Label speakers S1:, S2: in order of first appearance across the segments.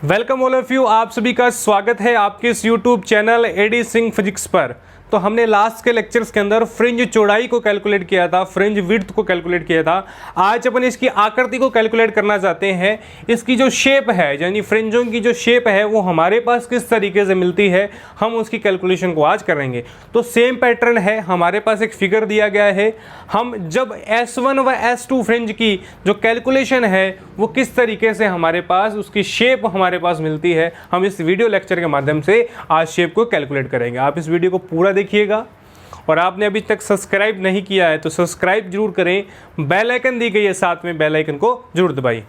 S1: Welcome all of you. आप सभी का स्वागत है आपके इस YouTube channel AD Singh physics पर। तो हमने लास्ट के लेक्चर्स के अंदर फ्रिंज चौड़ाई को कैलकुलेट किया था, फ्रिंज विड्थ को कैलकुलेट किया था। आज अपन इसकी आकृति को कैलकुलेट करना चाहते हैं। इसकी जो शेप है यानी फ्रिंजों की जो शेप है वो हमारे पास किस तरीके से मिलती है, हम उसकी कैलकुलेशन को आज करेंगे। तो सेम पैटर्न है, हमारे पास एक फिगर दिया गया है। हम जब S1 व S2 फ्रिंज की जो कैलकुलेशन है वो किस तरीके से हमारे पास उसकी शेप हमारे पास मिलती है, हम इस वीडियो लेक्चर के माध्यम से आज शेप को कैलकुलेट करेंगे। आप इस वीडियो को पूरा देखिएगा और आपने अभी तक सब्सक्राइब नहीं किया है तो सब्सक्राइब जरूर करें। बेल आइकन दी गई है, साथ में बेल आइकन को जरूर दबाइए।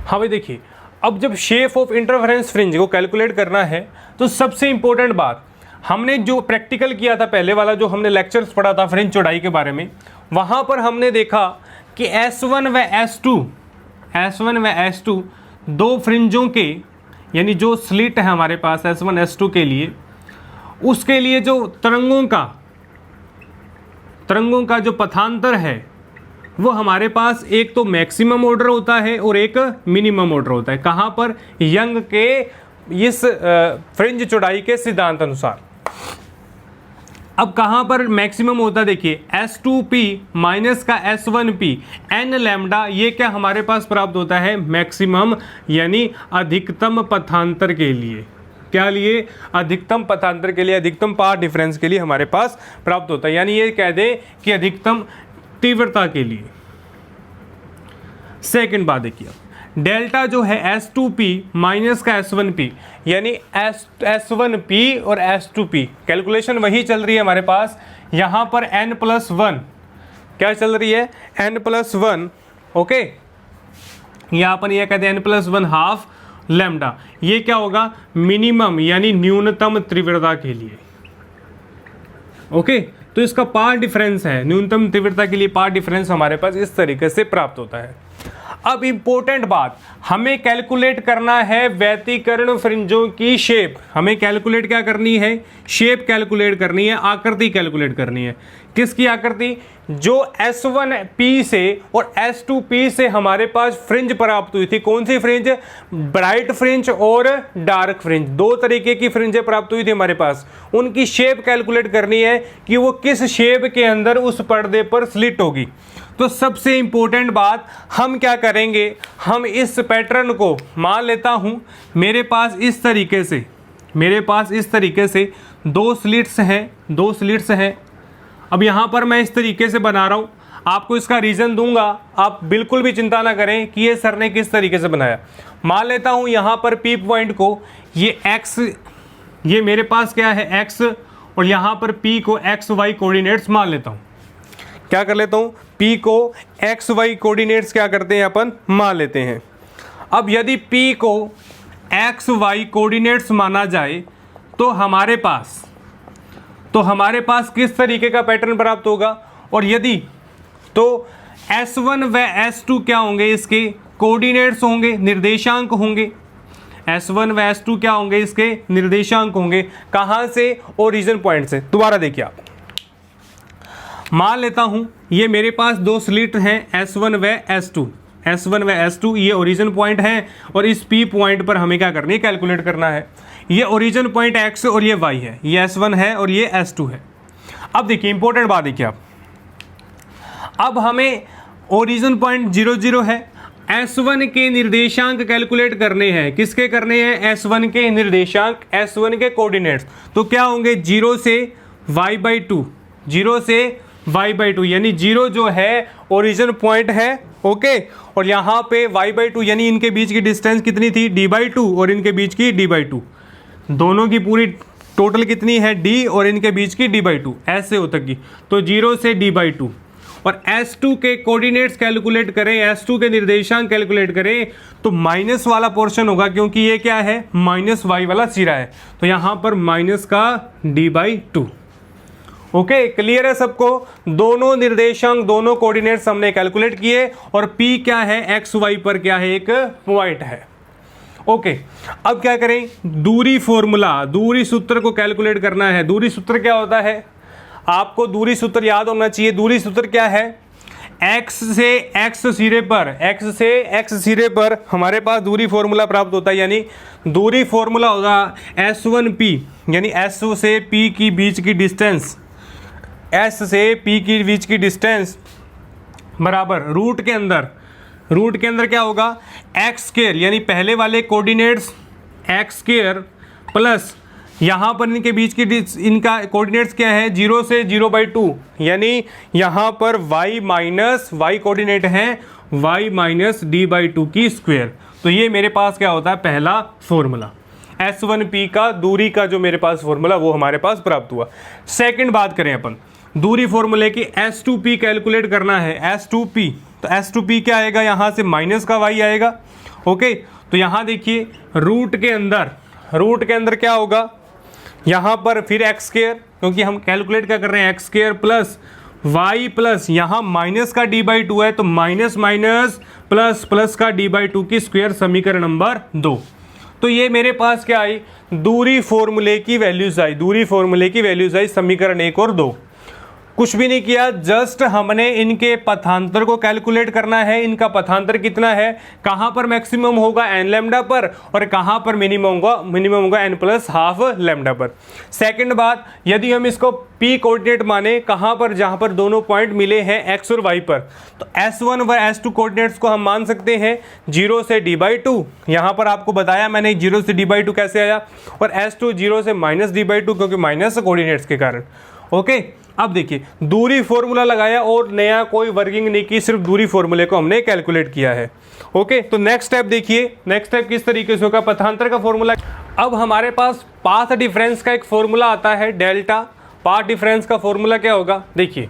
S1: हाँ भाई देखिए, अब जब शेप ऑफ इंटरफेरेंस फ्रिंज को कैलकुलेट करना है तो सबसे इंपॉर्टेंट बात, हमने जो प्रैक्टिकल किया था पहले वाला, जो हमने लेक्चर्स पढ़ा था फ्रिंज चौड़ाई के बारे में, वहाँ पर हमने देखा कि S1 व S2 दो फ्रिंजों के यानी जो स्लिट है हमारे पास S1 S2 के लिए, उसके लिए जो तरंगों का जो पथांतर है वो हमारे पास एक तो मैक्सिमम ऑर्डर होता है और एक मिनिमम ऑर्डर होता है। कहाँ पर? यंग के इस फ्रिंज चौड़ाई के सिद्धांत अनुसार। अब कहाँ पर मैक्सिमम होता है? देखिए S2P माइनस का S1P n लैम्डा, ये क्या हमारे पास प्राप्त होता है? मैक्सिमम यानी अधिकतम पथांतर के लिए। क्या लिए? अधिकतम पथांतर के लिए, अधिकतम पाथ डिफरेंस के लिए हमारे पास प्राप्त होता है। यानी ये कह दें कि अधिकतम तीव्रता के लिए। सेकंड बात देखिए, डेल्टा जो है S2P माइनस का S1P यानी S1P और S2P, कैलकुलेशन वही चल रही है हमारे पास। यहाँ पर n+1 क्या चल रही है? n+1, okay. यहाँ पर यह कहते हैं n+1 हाफ लैम्डा। ये क्या होगा? मिनिमम यानी न्यूनतम तीव्रता के लिए, ओके। तो इसका पाथ डिफरेंस है, न्यूनतम तीव्रता के लिए पाथ डिफरेंस हमारे पास इस तरीके से प्राप्त होता है। अब इंपॉर्टेंट बात, हमें कैलकुलेट करना है व्यतिकर्ण फ्रिंजों की शेप। हमें कैलकुलेट क्या करनी है? शेप कैलकुलेट करनी है, आकृति कैलकुलेट करनी है। किसकी आकृति? जो S1P से और S2P से हमारे पास फ्रिंज प्राप्त हुई थी। कौन सी फ्रिंज? ब्राइट फ्रिंज और डार्क फ्रिंज, दो तरीके की फ्रिंजें प्राप्त हुई थी हमारे पास। उनकी शेप कैलकुलेट करनी है कि वो किस शेप के अंदर उस पर्दे पर स्लिट होगी। तो सबसे इंपॉर्टेंट बात हम क्या करेंगे, हम इस पैटर्न को मान लेता हूं मेरे पास इस तरीके से दो स्लिट्स हैं। अब यहां पर मैं इस तरीके से बना रहा हूं, आपको इसका रीजन दूंगा, आप बिल्कुल भी चिंता ना करें कि ये सर ने किस तरीके से बनाया। मान लेता हूं यहां पर P पॉइंट को ये x, ये मेरे पास क्या है x, और यहां पर P को XY कोऑर्डिनेट्स मान लेता हूं। क्या कर लेता हूं? P को XY कोऑर्डिनेट्स क्या करते हैं अपन? मान लेते हैं। अब यदि P को XY कोऑर्डिनेट्स माना जाए तो हमारे पास किस तरीके का पैटर्न प्राप्त होगा? और यदि तो S1 व S2 क्या होंगे? इसके कोऑर्डिनेट्स होंगे, निर्देशांक होंगे। S1 व S2 क्या होंगे? इसके निर्देशांक होंगे। कहां से? ओरिजिन पॉइंट से। दोबारा देखिए, आप मान लेता हूं ये मेरे पास दो स्लिट हैं S1 व S2, ये ओरिजिन पॉइंट है और इस P पॉइंट पर हमें क्या करनी है? कैलकुलेट करना है। ये ओरिजिन पॉइंट X और ये Y है, ये S1 है और ये S2 है। अब देखिए इंपॉर्टेंट बात देखिए आप, अब हमें ओरिजिन पॉइंट 0 0 है, S1 के निर्देशांक कैलकुलेट करने हैं। किसके करने हैं? S1 के निर्देशांक, S1 के कोऑर्डिनेट्स। तो क्या होंगे? 0 से y/2, 0 से y/2 यानी 0 जो है ओरिजिन पॉइंट है, ओके। और यहाँ पे y/2 यानी इनके बीच की डिस्टेंस कितनी थी? d/2 और इनके बीच की d/2, दोनों की पूरी टोटल कितनी है? d और इनके बीच की d/2, ऐसे होता की। तो 0 से d/2 और S2 के कोऑर्डिनेट्स कैलकुलेट करें, S2 के निर्देशांक कैलकुलेट करें तो माइनस वाला पोर्शन होगा, क्योंकि ये क्या है? -y वाला सिरा है। तो यहाँ पर माइनस का d/2, ओके। क्लियर है सबको? दोनों निर्देशांक, दोनों कोऑर्डिनेट्स हमने कैलकुलेट किए और P क्या है? XY पर क्या है? एक पॉइंट है, ओके। अब क्या करें? दूरी फॉर्मूला, दूरी सूत्र को कैलकुलेट करना है। दूरी सूत्र क्या होता है? आपको दूरी सूत्र याद होना चाहिए। दूरी सूत्र क्या है? x से x सिरे पर हमारे पास दूरी फॉर्मूला प्राप्त होता है, यानी दूरी फॉर्मूला होगा S1P, यानी S से P की बीच की डिस्टेंस, S से P की बीच की डिस्टेंस बराबर रूट के अंदर क्या होगा एक्स स्क्वायर, यानी पहले वाले कोऑर्डिनेट्स एक्स स्क्वायर प्लस यहाँ पर इनके बीच की इनका कोऑर्डिनेट्स क्या है 0 से 0/2, यानी यहाँ पर y कोऑर्डिनेट है y माइनस d/2 की स्क्वायर। तो ये मेरे पास क्या होता है पहला फॉर्मूला, S1P का दूरी का जो मेरे पास फॉर्मूला वो हमारे पास प्राप्त हुआ। सेकंड बात करें अपन दूरी फॉर्मूले की, S2P कैलकुलेट करना है, S2P, तो S2P क्या आएगा, यहाँ से माइनस का y आएगा। ओके, तो यहाँ देखिए रूट के अंदर क्या होगा, यहाँ पर फिर एक्स स्क्वायर, क्योंकि हम कैलकुलेट क्या कर रहे हैं x square plus y plus यहाँ माइनस का d/2 है, तो माइनस प्लस प्लस का d/2 की स्क्वायर, समीकरण नंबर 2। तो ये मेरे पास क्या आई, दूरी फॉर्मूले की वैल्यूज आई समीकरण 1 और 2। कुछ भी नहीं किया, जस्ट हमने इनके पथांतर को कैलकुलेट करना है। इनका पथांतर कितना है, कहाँ पर मैक्सिमम होगा n लैम्डा पर और कहाँ पर मिनिमम होगा n प्लस हाफ लैम्डा पर। सेकंड बात, यदि हम इसको p कोऑर्डिनेट माने, कहाँ पर, जहाँ पर दोनों पॉइंट मिले हैं x और y पर, तो S1 व S2 कोऑर्डिनेट्स को हम मान सकते हैं 0 से d/2। यहाँ पर आपको बताया मैंने 0 से d/2 कैसे आया, और S2 0 से माइनस d/2, क्योंकि माइनस कोऑर्डिनेट्स के कारण। ओके, अब देखिए दूरी फॉर्मूला लगाया और नया कोई वर्किंग नहीं की, सिर्फ दूरी फॉर्मूले को हमने कैलकुलेट किया है। ओके, तो नेक्स्ट स्टेप देखिए, नेक्स्ट स्टेप किस तरीके से होगा, पथांतर का फॉर्मूला। अब हमारे पास पाथ डिफरेंस का एक फॉर्मूला आता है डेल्टा। पाथ डिफरेंस का फॉर्मूला क्या होगा, देखिए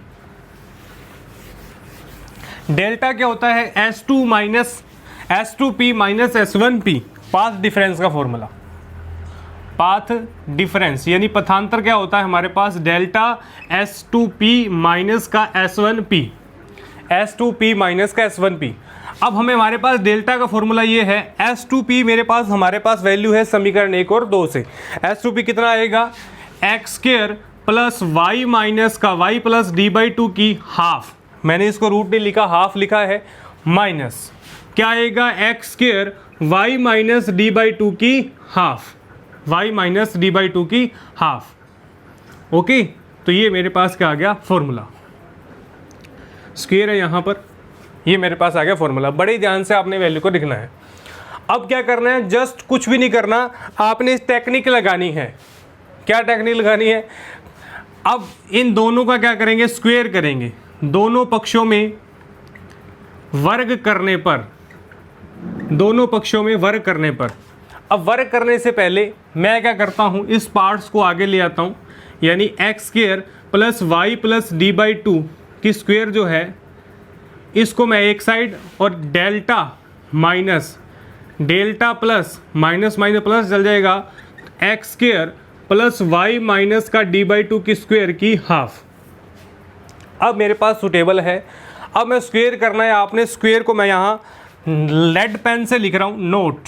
S1: डेल्टा क्या होता है, S2P minus S1P, path difference का फॉर्मूला। पाथ डिफरेंस यानी पथांतर क्या होता है हमारे पास, डेल्टा S2P माइनस का S1P। अब हमारे पास डेल्टा का फॉर्मूला ये है, S2P हमारे पास वैल्यू है समीकरण 1 और 2 से। S2P कितना आएगा, x square plus y minus का y प्लस d/2 की हाफ, मैंने इसको रूट नहीं लिखा, हाफ लिखा है, माइनस क्या आएगा x square y minus d/2 की हाफ, y माइनस d/2 की हाफ। ओके, तो ये मेरे पास क्या आ गया फॉर्मूला, स्क्वायर है यहाँ पर, ये मेरे पास आ गया फॉर्मूला। बड़े ध्यान से आपने वैल्यू को लिखना है। अब क्या करना है, जस्ट कुछ भी नहीं करना, आपने टेक्निक लगानी है। क्या टेक्निक लगानी है, अब इन दोनों का क्या करेंगे, स्क्वायर करेंगे, दोनों पक्षों में वर्ग करने पर, अब वर्ग करने से पहले मैं क्या करता हूं, इस पार्ट्स को आगे ले आता हूं, यानी x square plus y plus d/2 की स्क्वायर जो है, इसको मैं एक साइड, और डेल्टा प्लस माइनस प्लस चल जाएगा, x square plus y minus का d/2 की स्क्वायर की हाफ। अब मेरे पास सुटेबल है, अब मैं स्क्वायर करना है, आपने स्क्वायर को मैं यहाँ लेड पेन से लिख रहा हूँ, नोट,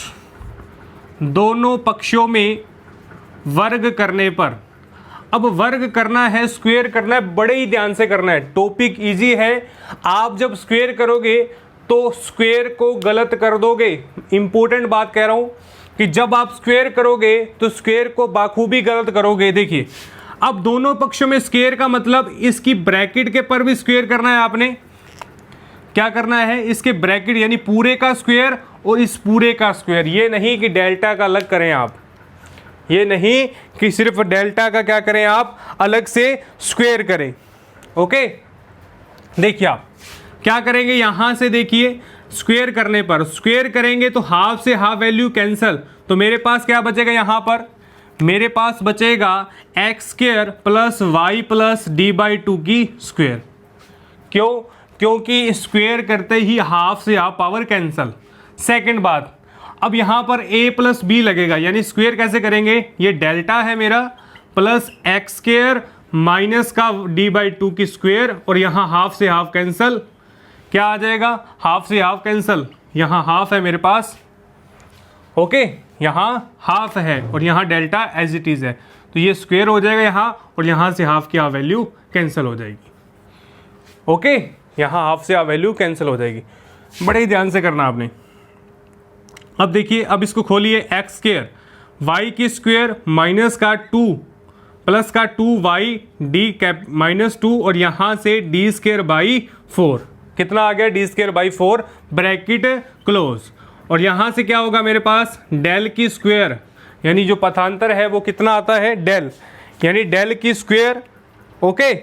S1: दोनों पक्षों में वर्ग करने पर। अब वर्ग करना है, स्क्वायर करना है, बड़े ही ध्यान से करना है, टॉपिक इजी है। आप जब स्क्वायर करोगे तो स्क्वायर को गलत कर दोगे, इंपॉर्टेंट बात कह रहा हूं कि जब आप स्क्वायर करोगे तो स्क्वायर को बाखूबी गलत करोगे। देखिए, अब दोनों पक्षों में स्क्वायर का मतलब इसकी ब्रैकेट के पर भी स्क्वायर करना है, आपने क्या करना है, इसके ब्रैकेट यानी पूरे का स्क्वायर और इस पूरे का स्क्वायर। ये नहीं कि डेल्टा का अलग करें आप, ये नहीं कि सिर्फ डेल्टा का क्या करें आप अलग से स्क्वायर करें। ओके, देखिए आप क्या करेंगे, यहां से देखिए स्क्वायर करने पर, स्क्वायर करेंगे तो हाफ से हाफ वैल्यू कैंसल, तो मेरे पास क्या बचेगा, यहां पर मेरे पास बचेगा x square plus y plus d/2 की स्क्वायर। क्यों, क्योंकि स्क्वायर करते ही हाफ से हाफ पावर कैंसल। सेकंड बात, अब यहाँ पर a प्लस बी लगेगा, यानी स्क्वायर कैसे करेंगे, ये डेल्टा है मेरा प्लस एक्स स्क्वायर माइनस का d/2 की स्क्वायर, और यहाँ हाफ से हाफ कैंसल, क्या आ जाएगा, हाफ से हाफ कैंसल, यहाँ हाफ है मेरे पास। ओके, यहाँ हाफ है और यहाँ डेल्टा एज इट इज है, तो ये स्क्वायर हो जाएगा यहाँ, और यहाँ से हाफ की हाफ वैल्यू कैंसिल हो जाएगी। ओके, यहाँ हाफ से वैल्यू कैंसिल हो जाएगी, बड़े ही ध्यान से करना आपने। अब देखिए, अब इसको खोलिए, एक्स स्क्वायर वाई की स्क्वायर माइनस का 2 प्लस का 2y डी कैप माइनस 2 और यहाँ से डी स्क्वायर बाई 4, कितना आ गया D square by 4 bracket close. और यहाँ से क्या होगा मेरे पास डेल की स्क्वायर, यानी जो पथांतर है वो कितना आता है डेल, यानी डेल की स्क्वायर, ओके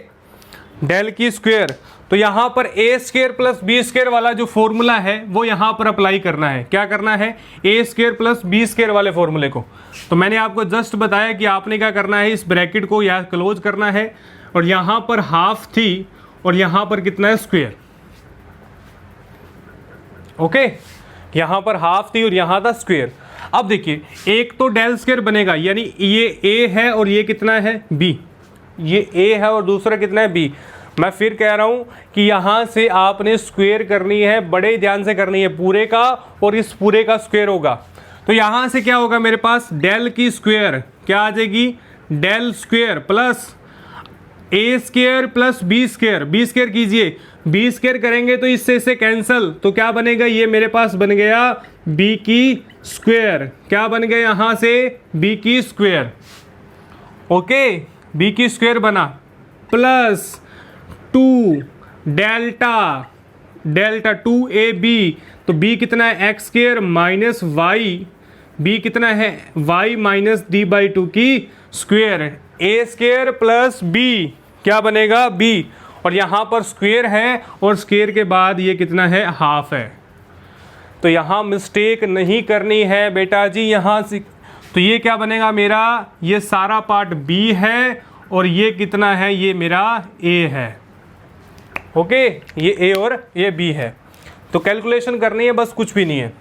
S1: डेल की स्क्वायर। तो यहाँ पर ए स्क्वायर प्लस बी स्क्वायर वाला जो फॉर्मूला है वो यहाँ पर अप्लाई करना है। क्या करना है, ए स्क्वायर प्लस बी स्क्वायर वाले फॉर्मूले को। तो मैंने आपको जस्ट बताया कि आपने क्या करना है, इस ब्रैकेट को यहाँ क्लोज करना है और यहाँ पर हाफ थी और यहाँ पर कितना है स्क्वायर, ओके यहाँ पर हाफ थी और यहाँ था स्क्वायर। अब देखिए, एक तो डेल स्क्वायर बनेगा, यानी ये ए है और ये कितना है बी, ये ए है और दूसरा कितना है बी। मैं फिर कह रहा हूं कि यहां से आपने स्क्वायर करनी है, बड़े ध्यान से करनी है, पूरे का और इस पूरे का स्क्वायर होगा। तो यहां से क्या होगा मेरे पास, डेल की स्क्वायर क्या आ जाएगी, del square plus A square plus B square, B square कीजिए, बी स्क्वायर करेंगे तो इससे कैंसल, तो क्या बनेगा, ये मेरे पास बन गया बी की स्क्वायर, क्या बन गया यहां से बी की स्क्वायर, ओके बी की स्क्वायर बना, प्लस 2 डेल्टा डेल्टा 2ab, तो b कितना है x square minus y, b कितना है y माइनस डी बाई 2 की square, a square plus b क्या बनेगा b, और यहाँ पर स्क्वायर है और स्क्वायर के बाद ये कितना है हाफ है। तो यहाँ मिस्टेक नहीं करनी है बेटा जी, यहाँ से तो ये क्या बनेगा मेरा, ये सारा पार्ट b है और ये कितना है, ये मेरा a है, ओके ये a और ये b है। तो कैलकुलेशन करनी है बस, कुछ भी नहीं है।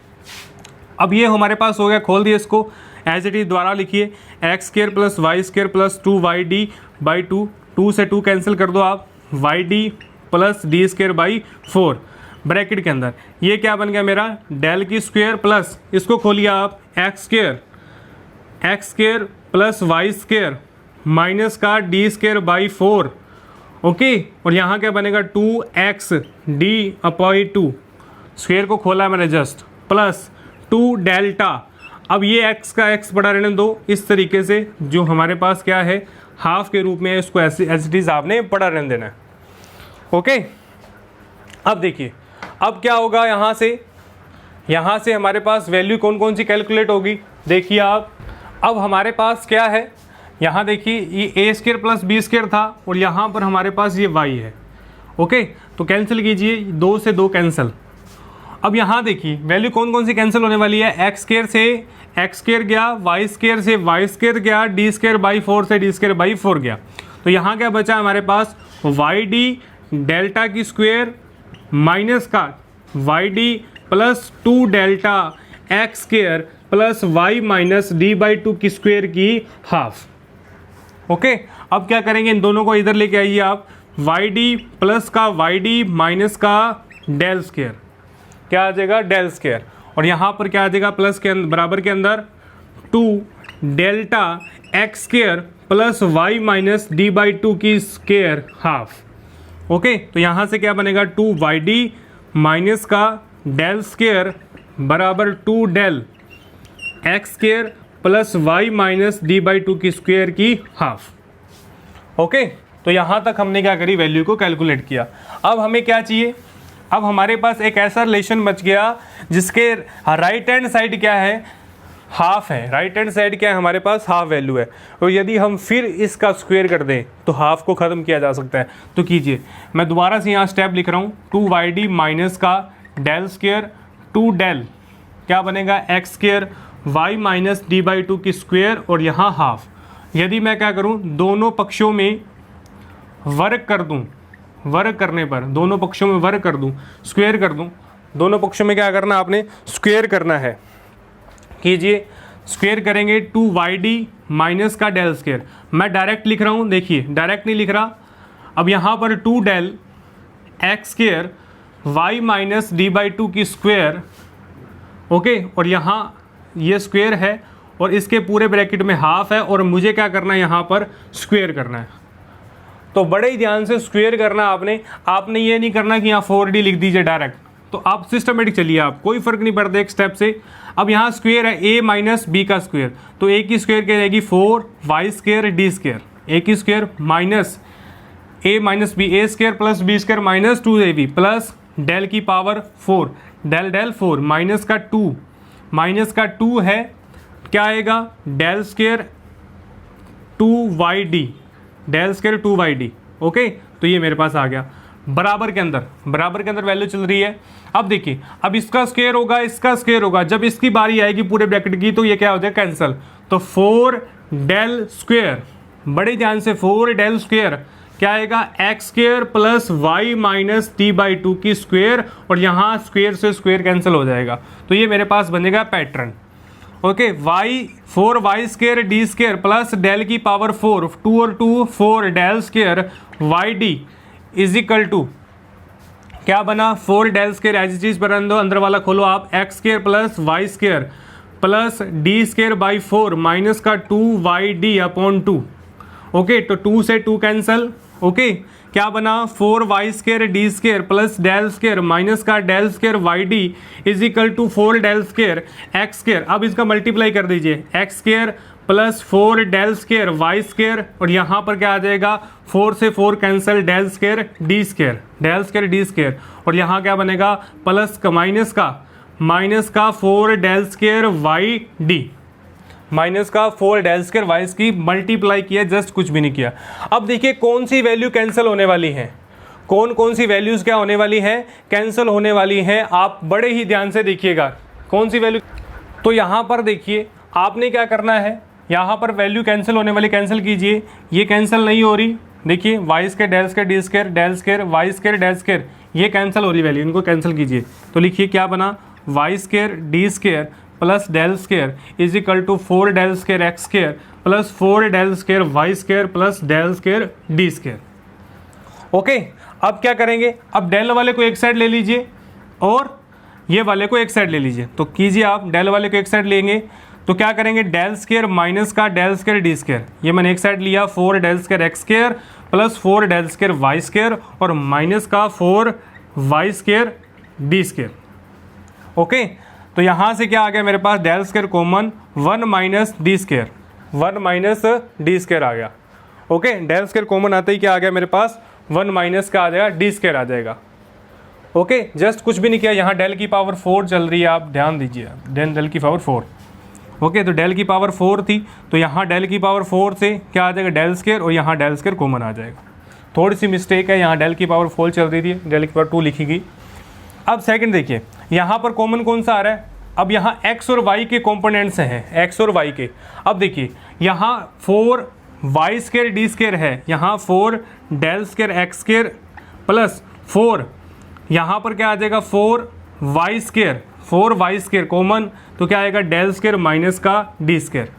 S1: अब ये हमारे पास हो गया, खोल दिए इसको, एज इट इज द्वारा लिखिए, x square plus Y square plus 2y by 2, 2 से 2 कैंसिल कर दो आप, y plus d square by 4 bracket के अंदर, ये क्या बन गया मेरा डेल की स्क्वायर प्लस, इसको खोलिए आप, x square plus Y square minus का डी स्क्वायर बाई 4, ओके और यहाँ क्या बनेगा 2x डी अपॉई 2, स्क्वायर को खोला है मैंने जस्ट, प्लस 2 डेल्टा, अब ये x का x बड़ा रहने दो, इस तरीके से जो हमारे पास क्या है हाफ के रूप में, इसको ऐसे एज इट इज आपने बड़ा रहने देना है, ओके। अब देखिए, अब क्या होगा, यहाँ से हमारे पास वैल्यू कौन कौन सी कैलकुलेट होगी, देखिए आप, अब हमारे पास क्या है, यहाँ देखिए ये ए स्क्वायर प्लस बी स्क्वायर था और यहाँ पर हमारे पास ये y है, ओके तो कैंसिल कीजिए, 2 से 2 कैंसिल। अब यहाँ देखिए वैल्यू कौन कौन सी कैंसिल होने वाली है, एक्स स्क्वायर से एक्स स्क्वायर गया, वाई स्क्वायर से वाई स्क्वायर गया, डी स्क्वायर बाई 4 से डी स्क्वायर बाई 4 गया। तो यहाँ क्या बचा हमारे पास, वाई डी डेल्टा की स्क्वायर माइनस का y d plus 2 delta x square plus y minus d by 2 की स्क्वायर की हाफ, ओके। अब क्या करेंगे, इन दोनों को इधर लेके आइए आप, वाई डी प्लस का वाई डी माइनस का डेल स्क्वायर, क्या आ जाएगा डेल स्क्वायर, और यहाँ पर क्या आ जाएगा प्लस के बराबर के अंदर 2 delta x square plus y minus d by 2 की स्क्वायर हाफ, ओके। तो यहाँ से क्या बनेगा 2y माइनस का डेल स्क्वायर बराबर 2 del x square plus y minus d by 2 की स्क्वायर की हाफ, ओके। तो यहाँ तक हमने क्या करी, वैल्यू को कैलकुलेट किया। अब हमें क्या चाहिए, अब हमारे पास एक ऐसा रिलेशन बच गया जिसके राइट हैंड साइड क्या है, हाफ है, राइट हैंड साइड क्या है हमारे पास, हाफ वैल्यू है। और यदि हम फिर इसका स्क्वायर कर दें तो हाफ को ख़त्म किया जा सकता है। तो कीजिए, मैं दोबारा से यहाँ स्टेप लिख रहा हूँ, 2y माइनस का डेल स्क्वायर 2 डेल क्या बनेगा x square y minus d by 2 की स्क्वायर और यहाँ हाफ। यदि मैं क्या करूँ, दोनों पक्षों में वर्ग कर दूँ, वर्ग करने पर दोनों पक्षों में वर्ग कर दूँ, स्क्वायर कर दूँ, दोनों पक्षों में क्या करना आपने स्क्वायर करना है। कीजिए, स्क्वायर करेंगे 2y माइनस का डेल स्क्वायर, मैं डायरेक्ट लिख रहा हूँ, देखिए डायरेक्ट नहीं लिख रहा। अब यहाँ पर 2 del x square y minus d by 2 की स्क्वायर, ओके और यहाँ ये स्क्वायर है और इसके पूरे ब्रैकेट में हाफ है और मुझे क्या करना है यहाँ पर स्क्वायर करना है। तो बड़े ही ध्यान से स्क्वायर करना आपने ये नहीं करना कि यहाँ 4d लिख दीजिए डायरेक्ट। तो आप सिस्टमेटिक चलिए, आप कोई फर्क नहीं पड़ता एक स्टेप से। अब यहाँ स्क्वायर है a माइनस बी का स्क्वायर, तो a की स्क्वायर क्या रहेगी 4y square D square, a की square minus a minus b, a square plus B square minus 2ab plus del की पावर 4, डेल डेल 4 माइनस का 2 है, क्या आएगा del square 2yd, del square 2yd। Okay, तो ये मेरे पास आ गया। बराबर के अंदर वैल्यू चल रही है। अब देखिए, अब इसका स्क्वायर होगा, इसका स्क्वायर होगा, जब इसकी बारी आएगी पूरे ब्रैकेट की तो ये क्या हो जाएगा कैंसिल। तो 4 डेल स्क्वायर, बड़े ध्यान से 4 डेल स्क्वायर क्या आएगा x square plus y minus t by 2 की स्क्वायर, और यहाँ स्क्वायर से स्क्वायर कैंसिल हो जाएगा। तो ये मेरे पास बनेगा pattern. Okay, y 4y square D square plus del की पावर 4, 2 और 2 4 del square Y D is equal to क्या बना 4 डेल स्क्वायर एज चीज पर अंदर वाला खोलो आप, x square plus Y square plus d square by 4 minus का 2yd अपॉन 2। ओके, तो 2 से 2 कैंसल। ओके, क्या बना 4y square D square plus del square minus का del square Y D is equal to 4 del square x square. अब इसका multiply कर दीजिए, X square plus 4 del square Y square, और यहाँ पर क्या आ जाएगा 4 से 4 cancel, del square D square, और यहाँ क्या बनेगा प्लस का माइनस का 4 del square Y D, minus का 4 डेल स्क्वायर वाई की मल्टीप्लाई किया, जस्ट कुछ भी नहीं किया। अब देखिए कौन सी वैल्यू कैंसिल होने वाली है, कौन सी वैल्यूज क्या होने वाली है, कैंसिल होने वाली है। आप बड़े ही ध्यान से देखिएगा कौन सी वैल्यू। तो यहाँ पर देखिए आपने क्या करना है, यहाँ पर वैल्यू कैंसिल होने वाली कैंसिल कीजिए, ये कैंसिल नहीं हो रही, देखिए y square del square D square del square Y square del square, ये कैंसिल हो रही वैल्यू, इनको कैंसिल कीजिए। तो लिखिए क्या बना y square D square plus del square is equal to 4 del square x square plus 4 del square Y square plus del square D square. Okay, अब क्या करेंगे, अब डेल वाले को एक साइड ले लीजिए और ये वाले को एक साइड ले लीजिए। तो कीजिए आप, डेल वाले को एक साइड लेंगे तो क्या करेंगे डेल स्क्वायर माइनस का डेल स्क्वायर डी स्क्वायर, ये मैंने एक साइड लिया 4 del square x square plus 4 del square Y square और माइनस का 4 Y square D square. Okay, तो यहाँ से क्या आ गया मेरे पास del square common 1 minus D square, 1 minus D square आ गया। ओके, डेल स्क्वायर कॉमन आते ही क्या आ गया मेरे पास 1 माइनस का आ जाएगा डी स्क्वायर आ जाएगा। ओके, जस्ट कुछ भी नहीं किया, यहाँ डेल की पावर 4 चल रही है, आप ध्यान दीजिए, डेल की पावर 4। ओके, तो डेल की पावर 4 थी, तो यहाँ डेल की पावर 4 से क्या आ जाएगा डेल स्क्वायर, और यहाँ डेल स्क्वायर कॉमन आ जाएगा। थोड़ी सी मिस्टेक है, यहाँ डेल की पावर 4 चल रही थी, डेल की पावर 2 लिखी गई। अब सेकंड देखिए, यहाँ पर कॉमन कौन सा आ रहा है, अब यहाँ x और y के कंपोनेंट्स हैं, x और y के। अब देखिए यहाँ 4 वाई स्क्वायर डी स्क्वायर है, यहाँ 4 del square x square plus 4 यहाँ पर क्या आ जाएगा 4 वाई स्क्वायर कॉमन, तो क्या आएगा डेल स्क्वायर माइनस का डी स्क्वायर,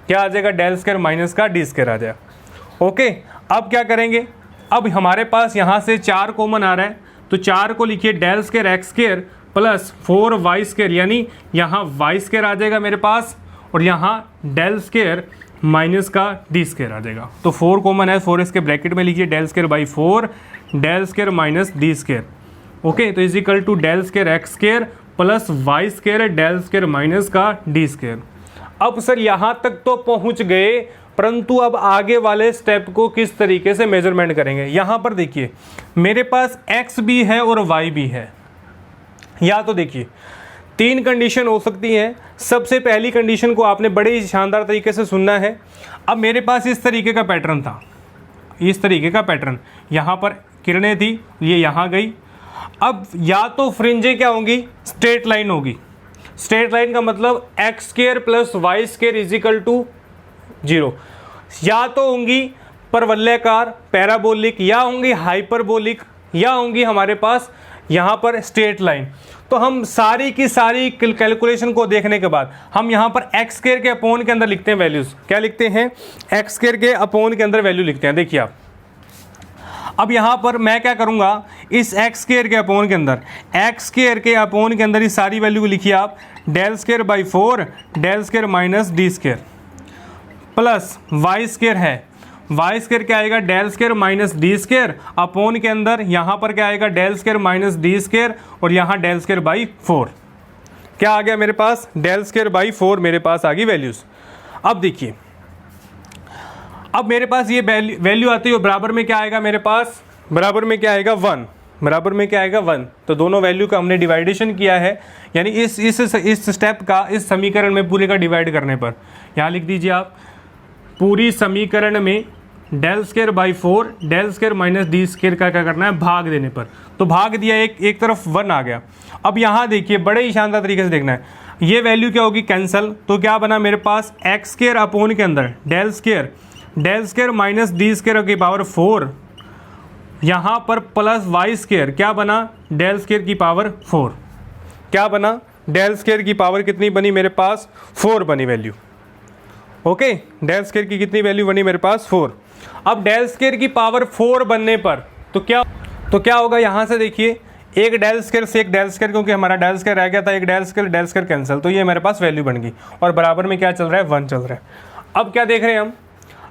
S1: क्या आ जाएगा डेल स्क्वायर माइनस का डी स्क्वायर आ जाएगा। ओके, अब क्या करेंगे, अब हमारे पास यहाँ से 4 कॉमन आ रहा है, तो 4 को लिखिए del square x square plus 4 Y square, यानी यहाँ वाई स्क्वायर आ जाएगा मेरे पास, और यहाँ डेल स्क्वायर माइनस का डी स्क्वायर आ जाएगा। तो 4 कॉमन है, 4 इसके ब्रैकेट में लीजिए, del square by 4 del square minus D square. Okay, तो is equal to del square x square plus Y square del square minus का डी स्क्वायर। अब सर यहाँ तक तो पहुँच गए, परंतु अब आगे वाले स्टेप को किस तरीके से मेजरमेंट करेंगे। यहाँ पर देखिए मेरे पास x भी है और y भी है, या तो देखिए 3 कंडीशन हो सकती हैं। सबसे पहली कंडीशन को आपने बड़े ही शानदार तरीके से सुनना है। अब मेरे पास इस तरीके का पैटर्न था, इस तरीके का पैटर्न, यहाँ पर किरणें थी, ये यहाँ गई। अब या तो फ्रिंजें क्या होंगी, स्ट्रेट लाइन होगी। स्ट्रेट लाइन का मतलब x square plus Y square is equal to 0, या तो होंगी परवलयाकार पैराबोलिक, या होंगी हाइपरबोलिक, या होंगी हमारे पास यहाँ पर स्ट्रेट लाइन। तो हम सारी की सारी कैलकुलेशन को देखने के बाद हम यहाँ पर एक्स स्क्वायर के अपोन के अंदर लिखते हैं वैल्यूज़। क्या लिखते हैं, एक्स स्क्वायर के अपोन के अंदर वैल्यू लिखते हैं। देखिए आप, अब यहाँ पर मैं क्या करूँगा, इस एक्स स्क्वायर के अपोन के अंदर, एक्स स्क्वायर के अपोन के अंदर इस सारी वैल्यू को लिखिए आप, del square by 4 del square minus D square plus Y square है वाई स्क्वायर क्या आएगा, del square minus D square upon के अंदर यहाँ पर क्या आएगा, del square minus D square और यहाँ डेल स्क्वायर बाई 4। क्या आ गया मेरे पास, डेल स्क्वायर बाई 4 मेरे पास आ गई वैल्यूज। अब देखिए, अब मेरे पास ये वैल्यू आती है और बराबर में क्या आएगा मेरे पास, बराबर में क्या आएगा 1, बराबर में क्या आएगा 1। तो दोनों वैल्यू का हमने डिवाइडेशन किया है, यानी इस स्टेप का इस समीकरण में पूरे का डिवाइड करने पर, यहाँ लिख दीजिए आप, पूरी समीकरण में del square by 4 del square minus D square का क्या करना है, भाग देने पर। तो भाग दिया, एक तरफ 1 आ गया। अब यहाँ देखिए बड़े ही शानदार तरीके से देखना है, ये वैल्यू क्या होगी, कैंसल। तो क्या बना मेरे पास, एक्स स्क्वायर अपॉन के अंदर del square minus D square की पावर 4, यहाँ पर प्लस वाई स्क्वायर क्या बना, डेल स्क्वायर की पावर 4। क्या बना, डेल स्क्वायर की पावर कितनी बनी मेरे पास, 4 बनी वैल्यू। ओके, डेल स्क्वायर की कितनी वैल्यू बनी मेरे पास, 4। अब डेल स्क्वायर की पावर 4 बनने पर तो क्या होगा, यहाँ से देखिए, एक डेल स्क्वायर से एक डेल स्क्वायर, क्योंकि हमारा डेल स्क्वायर रह गया था, एक डेल स्क्वायर कैंसिल, तो ये मेरे पास वैल्यू बन गई और बराबर में क्या चल रहा है, 1 चल रहा है। अब क्या देख रहे हैं हम,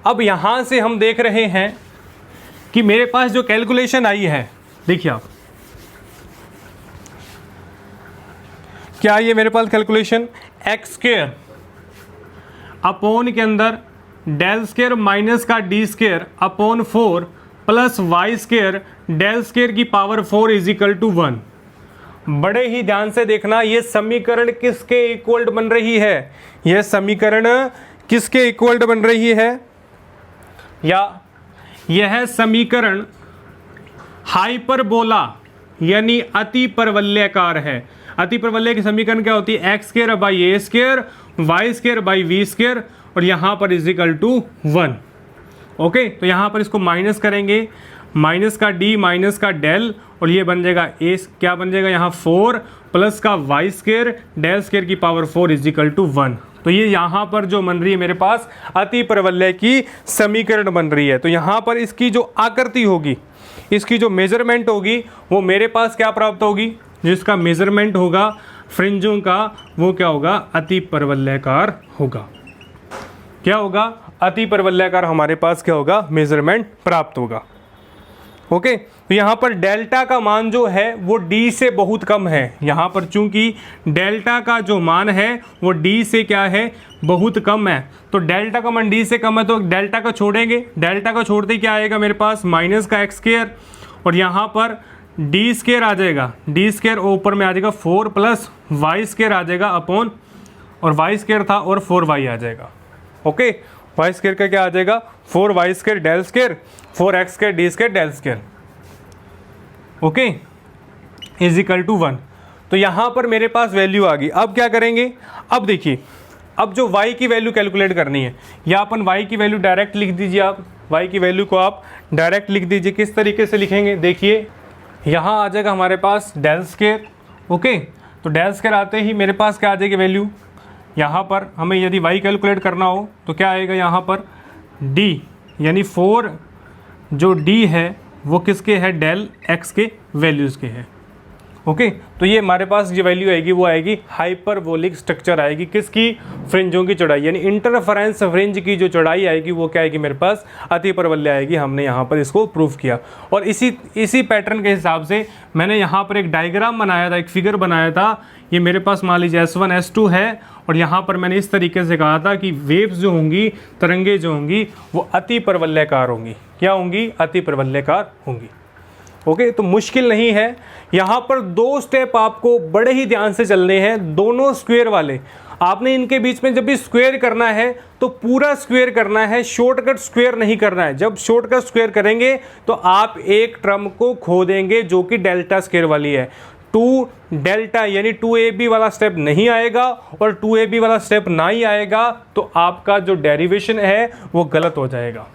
S1: अब यहाँ से हम देख रहे हैं कि मेरे पास जो कैलकुलेशन आई है, देखिए आप, क्या आई है मेरे पास कैलकुलेशन, एक्स स्क्वायर अपॉन के अंदर डेल स्क्वायर माइनस का D square upon 4 plus Y square del square की पावर 4 इज इक्वल टू 1। बड़े ही ध्यान से देखना, ये समीकरण किसके इक्वल बन रही है, यह समीकरण किसके इक्वल बन रही है, या यह समीकरण हाइपरबोला यानी अति परवलयाकार है। अति परवलय की समीकरण क्या होती है, x square by a square Y square by v square और यहाँ पर इज इक्वल टू 1। ओके, तो यहाँ पर इसको माइनस करेंगे, माइनस का डी माइनस का डेल और ये बन जाएगा ए, क्या बन जाएगा यहाँ 4 प्लस का वाई स्क्वायर डेल स्क्वायर की पावर 4 इज इक्वल टू 1। तो ये यहाँ पर जो बन रही है मेरे पास अति परवलय की समीकरण बन रही है। तो यहाँ पर इसकी जो आकृति होगी, इसकी जो मेजरमेंट होगी, वो मेरे पास क्या प्राप्त होगी, जिसका मेजरमेंट होगा फ्रिंजों का, वो क्या होगा, अति परवलयाकार होगा। क्या होगा, अति परवलयाकार हमारे पास क्या होगा, मेजरमेंट प्राप्त होगा। ओके, तो यहाँ पर डेल्टा का मान जो है वो डी से बहुत कम है। यहाँ पर चूंकि डेल्टा का जो मान है वो डी से क्या है, बहुत कम है। तो डेल्टा का मान डी से कम है तो डेल्टा को छोड़ेंगे, डेल्टा को छोड़ते क्या आएगा मेरे पास, माइनस का एक्स स्क्वायर और यहाँ पर डी स्क्वायर आ जाएगा, डी स्क्वायर ऊपर में आ जाएगा 4 प्लस वाई स्क्वायर आ जाएगा अपॉन, और वाई स्क्वायर था और 4y आ जाएगा। ओके, वाई स्क्वायर का क्या आ जाएगा, 4y square del square 4x square D square del square, okay, is equal to 1। तो यहाँ पर मेरे पास वैल्यू आ गई। अब क्या करेंगे, अब देखिए, अब जो y की वैल्यू कैलकुलेट करनी है, या अपन y की वैल्यू डायरेक्ट लिख दीजिए, आप y की वैल्यू को आप डायरेक्ट लिख दीजिए। किस तरीके से लिखेंगे, देखिए यहाँ आ जाएगा हमारे पास डेल स्क्वायर। ओके, तो डेल स्क्वायर आते ही मेरे पास क्या आ जाएगी वैल्यू, यहाँ पर हमें यदि y कैलकुलेट करना हो तो क्या आएगा, यहाँ पर d यानी 4 जो d है वो किसके है, डेल x के वैल्यूज़ के हैं। ओके, तो ये हमारे पास जो वैल्यू आएगी वो आएगी हाइपरबोलिक स्ट्रक्चर आएगी, किसकी, फ्रिंजों की चौड़ाई, यानी इंटरफेरेंस फ्रिंज की जो चौड़ाई आएगी वो क्या आएगी मेरे पास, अति परवलय आएगी। हमने यहाँ पर इसको प्रूफ किया और इसी पैटर्न के हिसाब से मैंने यहाँ पर एक डायग्राम बनाया था, एक फिगर बनाया था। ये मेरे पास मान लीजिए S1 S2 है और यहाँ पर मैंने इस तरीके से कहा था कि वेव्स जो होंगी, तरंगे जो होंगी वो अति परवलयकार होंगी। क्या होंगी, अति परवलयकार होंगी। ओके, तो मुश्किल नहीं है। यहाँ पर 2 स्टेप आपको बड़े ही ध्यान से चलने हैं, दोनों स्क्वायर वाले। आपने इनके बीच में जब भी स्क्वायर करना है तो पूरा स्क्वायर करना है, शॉर्टकट स्क्वायर नहीं करना है। जब शॉर्टकट स्क्वायर करेंगे तो आप एक टर्म को खो देंगे जो कि डेल्टा स्क्वायर वाली है। 2 डेल्टा यानी 2ab वाला स्टेप नहीं आएगा और 2ab वाला स्टेप ना ही आएगा तो आपका जो डेरिवेशन है वो गलत हो जाएगा।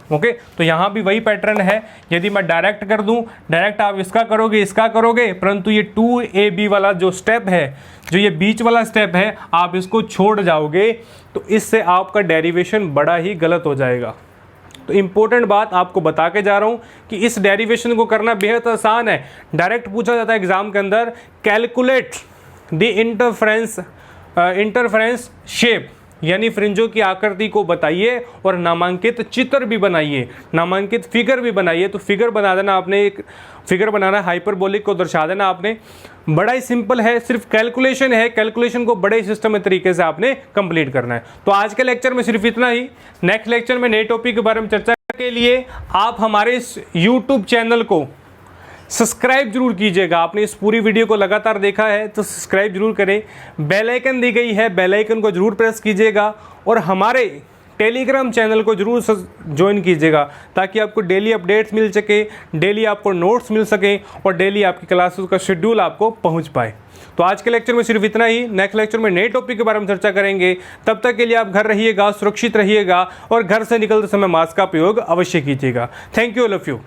S1: ओके, तो यहाँ भी वही पैटर्न है। यदि मैं डायरेक्ट कर दूँ, डायरेक्ट आप इसका करोगे, परंतु ये 2ab वाला जो स्टेप है, जो ये बीच वाला स्टेप है, आप इसको छोड़ जाओगे तो इससे आपका डेरिवेशन बड़ा ही गलत हो जाएगा। तो इम्पोर्टेंट बात आपको बता के जा रहा हूँ कि इस डेरिवेशन को करना बेहद आसान है। डायरेक्ट पूछा जाता है एग्जाम के अंदर, कैलकुलेट द इंटरफेरेंस शेप, यानी फ्रिंजों की आकृति को बताइए और नामांकित चित्र भी बनाइए, नामांकित फिगर भी बनाइए। तो फिगर बना देना आपने, एक फिगर बनाना, हाइपरबोलिक को दर्शा देना आपने। बड़ा ही सिंपल है, सिर्फ कैलकुलेशन है, कैलकुलेशन को बड़े सिस्टम तरीके से आपने कंप्लीट करना है। तो आज के लेक्चर में सिर्फ इतना ही। नेक्स्ट लेक्चर में नए टॉपिक के बारे में चर्चा के लिए आप हमारे इस यूट्यूब चैनल को सब्सक्राइब जरूर कीजिएगा। आपने इस पूरी वीडियो को लगातार देखा है तो सब्सक्राइब जरूर करें। बेल आइकन दी गई है, बेल आइकन को जरूर प्रेस कीजिएगा और हमारे टेलीग्राम चैनल को जरूर ज्वाइन कीजिएगा ताकि आपको डेली अपडेट्स मिल सके, डेली आपको नोट्स मिल सके और डेली आपकी क्लासेस का शेड्यूल आपको पहुंच पाए। तो आज के लेक्चर में सिर्फ इतना ही। नेक्स्ट लेक्चर में नए टॉपिक के बारे में चर्चा करेंगे। तब तक के लिए आप घर रहिएगा, सुरक्षित रहिएगा और घर से निकलते समय मास्क का प्रयोग अवश्य कीजिएगा। Thank you all of you.